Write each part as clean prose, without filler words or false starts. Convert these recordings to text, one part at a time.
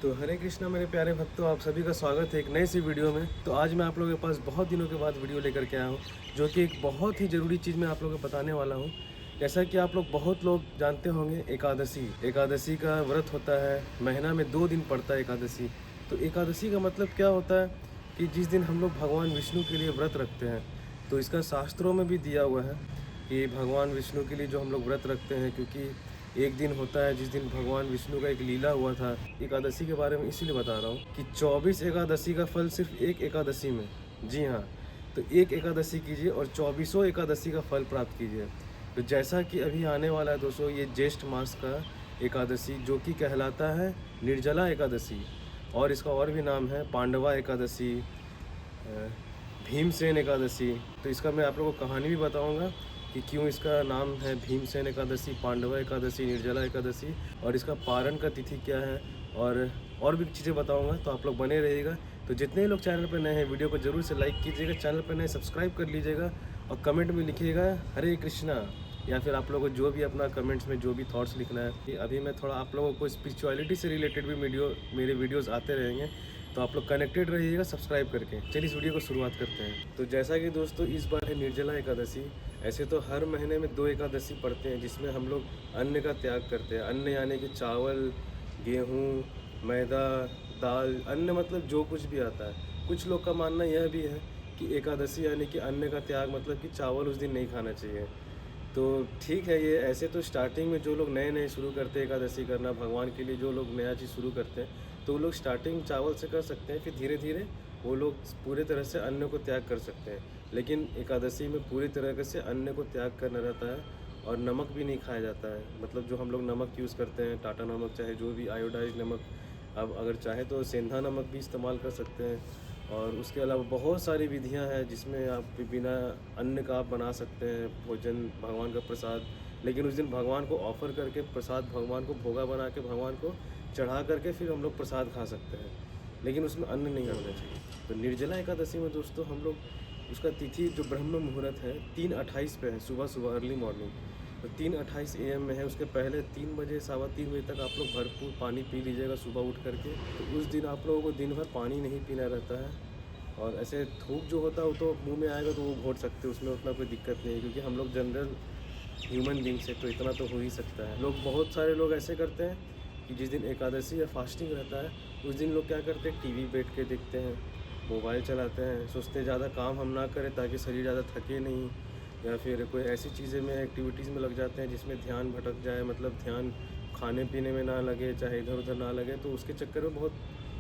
तो हरे कृष्णा मेरे प्यारे भक्तों, आप सभी का स्वागत है एक नई सी वीडियो में। तो आज मैं आप लोगों के पास बहुत दिनों के बाद वीडियो लेकर के आया हूँ, जो कि एक बहुत ही ज़रूरी चीज़ मैं आप लोगों को बताने वाला हूँ। जैसा कि आप लोग बहुत लोग जानते होंगे, एकादशी का व्रत होता है। महीना में 2 दिन पड़ता है एकादशी। तो एकादशी का मतलब क्या होता है कि जिस दिन हम लोग भगवान विष्णु के लिए व्रत रखते हैं। तो इसका शास्त्रों में भी दिया हुआ है कि भगवान विष्णु के लिए जो हम लोग व्रत रखते हैं, क्योंकि एक दिन होता है जिस दिन भगवान विष्णु का एक लीला हुआ था। एकादशी के बारे में इसीलिए बता रहा हूँ कि 24 एकादशी का फल सिर्फ एक एकादशी में। जी हाँ, तो एक एकादशी कीजिए और 24 एकादशी का फल प्राप्त कीजिए। तो जैसा कि अभी आने वाला है दोस्तों, ये ज्येष्ठ मास का एकादशी, जो कि कहलाता है निर्जला एकादशी, और इसका और भी नाम है पांडवा एकादशी, भीमसेन एकादशी। तो इसका मैं आप लोगों को कहानी भी बताऊंगा कि क्यों इसका नाम है भीमसेन एकादशी, पांडवा एकादशी, निर्जला एकादशी, और इसका पारण का तिथि क्या है, और भी चीज़ें बताऊंगा। तो आप लोग बने रहिएगा। तो जितने लोग चैनल पर नए हैं, वीडियो को ज़रूर से लाइक कीजिएगा, चैनल पर नए सब्सक्राइब कर लीजिएगा, और कमेंट में लिखिएगा हरे कृष्णा, या फिर आप लोगों को जो भी अपना कमेंट्स में जो भी थॉट्स लिखना है। कि अभी मैं थोड़ा आप लोगों को स्पिरिचुअलिटी से रिलेटेड भी मेरे वीडियोज़ आते रहेंगे, तो आप लोग कनेक्टेड रहिएगा सब्सक्राइब करके। चलिए इस वीडियो को शुरुआत करते हैं। तो जैसा कि दोस्तों इस बार है निर्जला एकादशी। ऐसे तो हर महीने में 2 एकादशी पड़ते हैं, जिसमें हम लोग अन्न का त्याग करते हैं। अन्न यानी कि चावल, गेहूँ, मैदा, दाल। अन्न मतलब जो कुछ भी आता है। कुछ लोग का मानना यह भी है कि एकादशी यानी कि अन्न का त्याग मतलब कि चावल उस दिन नहीं खाना चाहिए। तो ठीक है, ये ऐसे तो स्टार्टिंग में जो लोग नए नए शुरू करते हैं एकादशी करना भगवान के लिए, जो लोग नया चीज़ शुरू करते हैं, तो वो लोग स्टार्टिंग चावल से कर सकते हैं, फिर धीरे धीरे वो लोग पूरे तरह से अन्न को त्याग कर सकते हैं। लेकिन एकादशी में पूरी तरह से अन्न को त्याग करना रहता है, और नमक भी नहीं खाया जाता है। मतलब जो हम लोग नमक यूज़ करते हैं, टाटा नमक, चाहे जो भी आयोडाइज नमक, अब अगर चाहे तो सेंधा नमक भी इस्तेमाल कर सकते हैं। और उसके अलावा बहुत सारी विधियां हैं जिसमें आप बिना अन्न का आप बना सकते हैं भोजन, भगवान का प्रसाद। लेकिन उस दिन भगवान को ऑफ़र करके प्रसाद, भगवान को भोगा बना के भगवान को चढ़ा करके फिर हम लोग प्रसाद खा सकते हैं, लेकिन उसमें अन्न नहीं होना चाहिए। तो निर्जला एकादशी में दोस्तों हम लोग उसका तिथि जो ब्रह्म मुहूर्त है 3:28 पे है, सुबह सुबह अर्ली मॉर्निंग। तो 3:28 AM में है। उसके पहले 3 बजे, 3:15 बजे तक आप लोग भरपूर पानी पी लीजिएगा सुबह उठ करके। तो उस दिन आप लोगों को दिन भर पानी नहीं पीना रहता है। और ऐसे थूक जो होता है वो तो मुंह में आएगा तो वो घोट सकते हैं, उसमें उतना कोई दिक्कत नहीं है, क्योंकि हम लोग जनरल ह्यूमन बींग से तो इतना तो हो ही सकता है। बहुत सारे लोग ऐसे करते हैं कि जिस दिन एकादशी या फास्टिंग रहता है उस दिन लोग क्या करते हैं, टीवी बैठ के देखते हैं, मोबाइल चलाते हैं, सोचते हैं ज़्यादा काम हम ना करें ताकि शरीर ज़्यादा थके नहीं, या फिर कोई ऐसी चीज़ें में, एक्टिविटीज़ में लग जाते हैं जिसमें ध्यान भटक जाए, मतलब ध्यान खाने पीने में ना लगे, चाहे इधर उधर ना लगे, तो उसके चक्कर में बहुत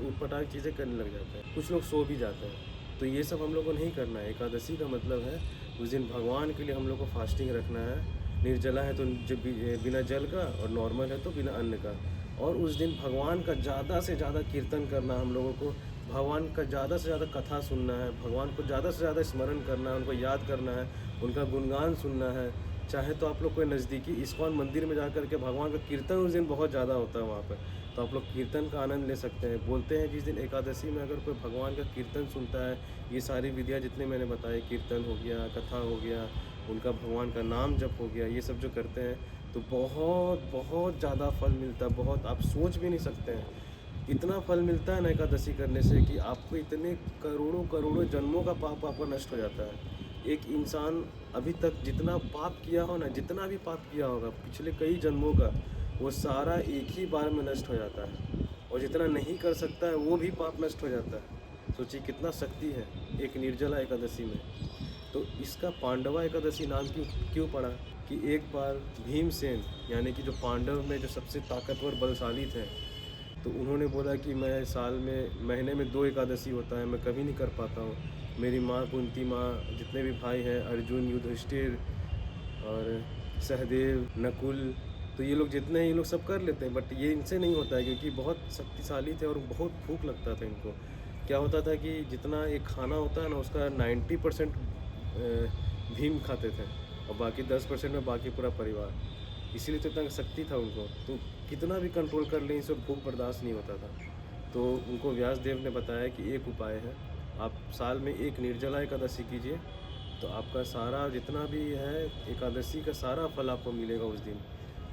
ऊटपटांग चीज़ें करने लग जाते हैं। कुछ लोग सो भी जाते हैं। तो ये सब हम लोग को नहीं करना है। एकादशी का मतलब है उस दिन भगवान के लिए हम लोग को फास्टिंग रखना है। निर्जला है तो जब बिना जल का, और नॉर्मल है तो बिना अन्न का। और उस दिन भगवान का ज़्यादा से ज़्यादा कीर्तन करना, हम लोगों को भगवान का ज़्यादा से ज़्यादा कथा सुनना है, भगवान को ज़्यादा से ज़्यादा स्मरण करना है, उनको याद करना है, उनका गुणगान सुनना है। चाहे तो आप लोग कोई नज़दीकी इस्कॉन मंदिर में जा कर के भगवान का कीर्तन उस दिन बहुत ज़्यादा होता है वहाँ पर, तो आप लोग कीर्तन का आनंद ले सकते हैं। बोलते हैं जिस दिन एकादशी में अगर कोई भगवान का कीर्तन सुनता है, ये सारी विधियाँ जितने मैंने बताए, कीर्तन हो गया, कथा हो गया, उनका भगवान का नाम जप हो गया, ये सब जो करते हैं तो बहुत बहुत ज़्यादा फल मिलता है। बहुत, आप सोच भी नहीं सकते हैं इतना फल मिलता है ना एकादशी करने से, कि आपको इतने करोड़ों करोड़ों जन्मों का पाप आपका नष्ट हो जाता है। एक इंसान अभी तक जितना पाप किया हो ना, जितना भी पाप किया होगा पिछले कई जन्मों का, वो सारा एक ही बार में नष्ट हो जाता है। और जितना नहीं कर सकता है वो भी पाप नष्ट हो जाता है। सोचिए कितना शक्ति है एक निर्जला एकादशी में। तो इसका पांडवा एकादशी नाम क्यों क्यों पड़ा कि एक बार भीमसेन, यानी कि जो पांडव में जो सबसे ताकतवर बलशाली थे, तो उन्होंने बोला कि मैं साल में, महीने में 2 एकादशी होता है, मैं कभी नहीं कर पाता हूँ। मेरी माँ कुंती माँ, जितने भी भाई हैं, अर्जुन, युधिष्ठिर और सहदेव, नकुल, तो ये लोग जितने हैं ये लोग सब कर लेते हैं, बट ये इनसे नहीं होता है, क्योंकि बहुत शक्तिशाली थे और बहुत भूख लगता था इनको। क्या होता था कि जितना एक खाना होता है ना, उसका 90% भीम खाते थे, और बाकी 10% में बाकी पूरा परिवार। इसीलिए तो इतना शक्ति था उनको। तो कितना भी कंट्रोल कर लें, इसे भूख बर्दाश्त नहीं होता था। तो उनको व्यास देव ने बताया कि एक उपाय है, आप साल में एक निर्जला एकादशी कीजिए, तो आपका सारा जितना भी है एकादशी का सारा फल आपको मिलेगा उस दिन।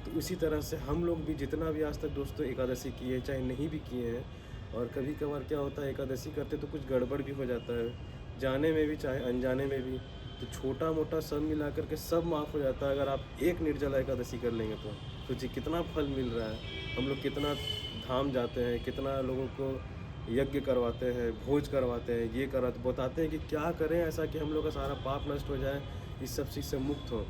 तो इसी तरह से हम लोग भी जितना भी आज तक दोस्तों एकादशी किए चाहे नहीं भी किए हैं, और कभी कभार क्या होता है एकादशी करते तो कुछ गड़बड़ भी हो जाता है, जाने में भी चाहे अनजाने में भी, तो छोटा मोटा सब मिला करके सब माफ़ हो जाता है अगर आप एक निर्जला एकादशी कर लेंगे तो। सोचिए कितना फल मिल रहा है, हम लोग कितना धाम जाते हैं, कितना लोगों को यज्ञ करवाते हैं, भोज करवाते हैं, ये करवाते बताते हैं कि क्या करें ऐसा कि हम लोग का सारा पाप नष्ट हो जाए, इस सब चीज़ से मुक्त हो।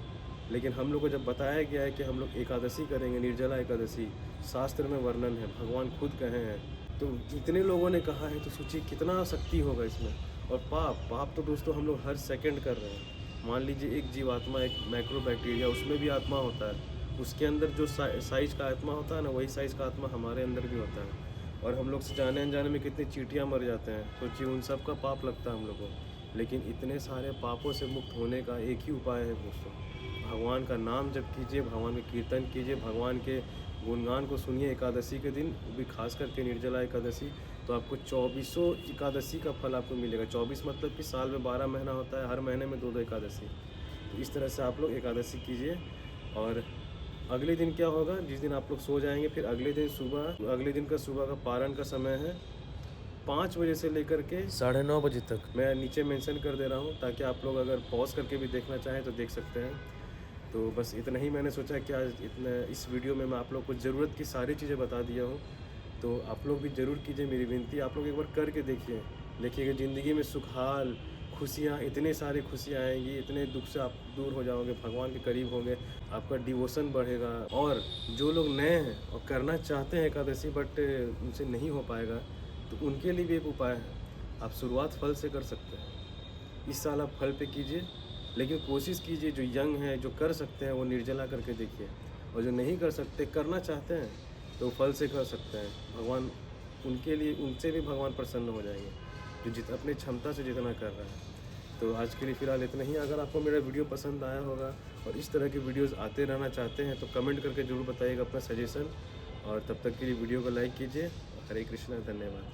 लेकिन हम लोग को जब बताया गया है कि हम लोग एकादशी करेंगे, निर्जला एकादशी, शास्त्र में वर्णन है, भगवान खुद कहे हैं, तो इतने लोगों ने कहा है, तो सोचिए कितना शक्ति होगा इसमें। और पाप तो दोस्तों हम लोग हर सेकंड कर रहे हैं। मान लीजिए एक जीवात्मा, एक माइक्रो बैक्टीरिया, उसमें भी आत्मा होता है, उसके अंदर जो साइज का आत्मा होता है ना, वही साइज़ का आत्मा हमारे अंदर भी होता है। और हम लोग से जाने अनजाने में कितनी चींटियाँ मर जाते हैं, सोचिए उन सब का पाप लगता है हम लोग को। लेकिन इतने सारे पापों से मुक्त होने का एक ही उपाय है दोस्तों, भगवान का नाम जप कीजिए, भगवान का कीर्तन कीजिए, भगवान के गुणगान को सुनिए एकादशी के दिन, वो भी खास करके निर्जला एकादशी। तो आपको 2400 एकादशी का फल आपको मिलेगा। 24 मतलब कि साल में 12 महीना होता है, हर महीने में 2-2 एकादशी। तो इस तरह से आप लोग एकादशी कीजिए। और अगले दिन क्या होगा, जिस दिन आप लोग सो जाएंगे, फिर अगले दिन का सुबह का पारण का समय है 5 बजे से लेकर के 9:30 बजे तक। मैं नीचे मेंशन कर दे रहा हूँ ताकि आप लोग अगर पॉज करके भी देखना चाहें तो देख सकते हैं। तो बस इतना ही मैंने सोचा कि आज इस वीडियो में मैं आप लोग को ज़रूरत की सारी चीज़ें बता दिया हूँ। तो आप लोग भी ज़रूर कीजिए, मेरी विनती आप लोग एक बार करके देखिएगा, ज़िंदगी में सुखहाल खुशियाँ, इतने सारी खुशियाँ आएंगी, इतने दुख से आप दूर हो जाओगे, भगवान के करीब होंगे, आपका डिवोशन बढ़ेगा। और जो लोग नए हैं और करना चाहते हैं एकादशी बट उनसे नहीं हो पाएगा, तो उनके लिए भी एक उपाय है, आप शुरुआत फल से कर सकते हैं। इस साल आप फल पे कीजिए, लेकिन कोशिश कीजिए जो यंग हैं, जो कर सकते हैं, वो निर्जला करके देखिए, और जो नहीं कर सकते, करना चाहते हैं, तो फल से कर सकते हैं। भगवान उनके लिए, उनसे भी भगवान प्रसन्न हो जाएंगे जो अपनी क्षमता से जितना कर रहा है। तो आज के लिए फ़िलहाल इतना ही। अगर आपको मेरा वीडियो पसंद आया होगा और इस तरह के वीडियोस आते रहना चाहते हैं तो कमेंट करके ज़रूर बताइएगा अपना सजेशन। और तब तक के लिए वीडियो को लाइक कीजिए। हरे कृष्णा, धन्यवाद।